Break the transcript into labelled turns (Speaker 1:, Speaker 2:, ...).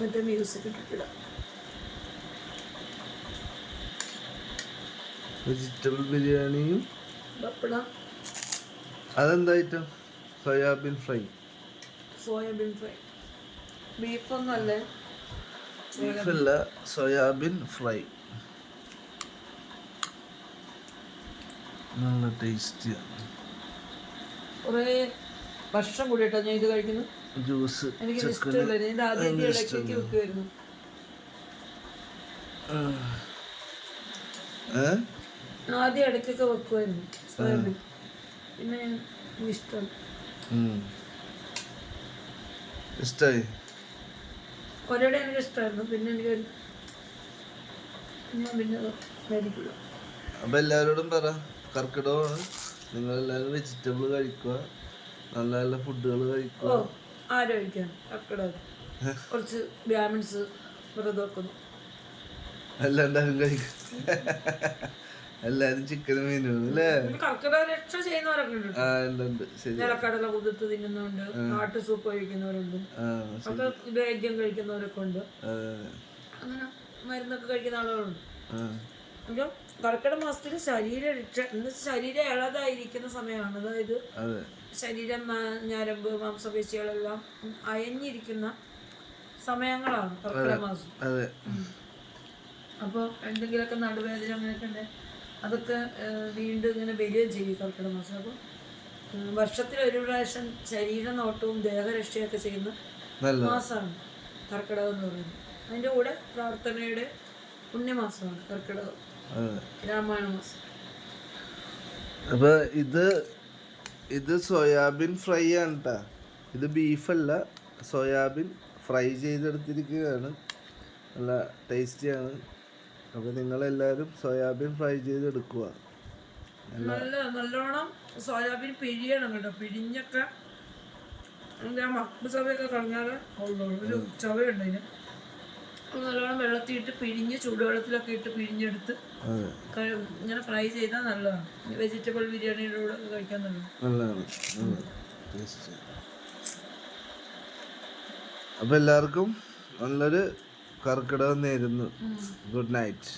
Speaker 1: മറ്റേ music ഇട്ടിട്ടിടാം.
Speaker 2: Vegetable ബിരിയാണിയും
Speaker 1: പപ്പടം.
Speaker 2: അതെന്താ item? Soybean fry.
Speaker 1: Soybean fry. ബീഫൊന്നും അല്ലേ?
Speaker 2: ബീഫല്ല, സോയാബീൻ ഫ്രൈ. നല്ല ടേസ്റ്റിയാണ്.
Speaker 1: കുറേ വർഷം കൂടിയിട്ടാ ഞാൻ ഇത് കഴിക്കുന്നു.
Speaker 2: ജ്യൂസ്
Speaker 1: എനിക്ക് ഇഷ്ടമില്ല. ഞാൻ ആദ്യം ഇടയ്ക്കൊക്കെ വെക്കുമായിരുന്നു. ആദ്യം ഇടയ്ക്കൊക്കെ വെക്കുമായിരുന്നു സോയാബീൻ. പിന്നെ എനിക്ക് ഇഷ്ടമല്ല.
Speaker 2: ഇഷ്ടായി?
Speaker 1: ഒരിടെ എനിക്ക് ഇഷ്ടമായിരുന്നു. പിന്നെ എനിക്ക് ഞാൻ പിന്നെ മേടിക്കില്ല.
Speaker 2: അപ്പം എല്ലാവരോടും പറ, കർക്കിടകമാണ്, നിങ്ങളെല്ലാവരും വെജിറ്റബിൾ കഴിക്കുക, നല്ല നല്ല ഫുഡുകൾ കഴിക്കുക.
Speaker 1: ഓ, ആരും കഴിക്കാൻ കർക്കിടകം കുറച്ച് ബ്രാഹ്മിൻസ് വ്രതം വെക്കുന്നു.
Speaker 2: എല്ലാവരും കഴിക്കും. എല്ലാരും ചിക്കനും മീനും അല്ലേ?
Speaker 1: കർക്കിടക രക്ഷ ചെയ്യുന്നവരൊക്കെ ഉണ്ട്.
Speaker 2: ശരി.
Speaker 1: നിലക്കടല കുതിർത്ത് തിന്നുന്നുണ്ട്, നാട്ടു സൂപ്പ് കഴിക്കുന്നവരുണ്ട്, ഒക്കെ ലേഹ്യം കഴിക്കുന്നവരൊക്കെ ഉണ്ട്. അങ്ങനെ മരുന്നൊക്കെ കഴിക്കുന്ന ആളുകളുണ്ട്. അപ്പം കർക്കിടക മാസത്തിൽ ശരീരം ഇളതായിരിക്കുന്ന സമയമാണ്. അതായത് ശരീരം, ഞരമ്പ്, മാംസപേശികളെല്ലാം അയഞ്ഞിരിക്കുന്ന സമയങ്ങളാണ് കർക്കിടക മാസം. അപ്പോൾ എന്തെങ്കിലുമൊക്കെ നടുവേദന അങ്ങനെയൊക്കെ ഉണ്ട്, അതൊക്കെ വീണ്ടും ഇങ്ങനെ വരികയും ചെയ്യും കർക്കിടക മാസം. അപ്പോൾ വർഷത്തിൽ ഒരു പ്രാവശ്യം ശരീര നോട്ടവും ദേഹരക്ഷയൊക്കെ ചെയ്യുന്ന മാസമാണ് കർക്കിടകം എന്ന് പറയുന്നത്. അതിൻ്റെ കൂടെ പ്രാർത്ഥനയുടെ പുണ്യമാസമാണ് കർക്കിടകം, രാമായണ മാസം.
Speaker 2: അപ്പൊ ഇത് സോയാബീൻ ഫ്രൈ ആണ് കേട്ടാ. ഇത് ബീഫല്ല, സോയാബീൻ ഫ്രൈ ചെയ്തെടുത്തിരിക്കുകയാണ്. നല്ല ടേസ്റ്റിയാണ്. അപ്പോൾ നിങ്ങളെല്ലാവരും സോയാബീൻ ഫ്രൈ ചെയ്തെടുക്കുക.
Speaker 1: നല്ലോണം സോയാബീൻ പിഴിയണം കേട്ടോ. പിഴിഞ്ഞൊക്കെ അതിൻ്റെ ആ മപ്പ് ചവയൊക്കെ കളഞ്ഞാൽ ഒരു ചവയുണ്ട് അതിന്. നല്ലോണം വെള്ളത്തിയിട്ട് പിഴിഞ്ഞ് ചൂടുവെള്ളത്തിലൊക്കെ ഇട്ട് പിഴിഞ്ഞെടുത്ത് ഇങ്ങനെ ഫ്രൈ ചെയ്താൽ നല്ലതാണ്. വെജിറ്റബിൾ ബിരിയാണിയുടെ കൂടെ കഴിക്കാൻ നല്ലതാണ്.
Speaker 2: അപ്പോൾ എല്ലാവർക്കും നല്ലൊരു കർക്കിടകം നേരുന്നു. Good night.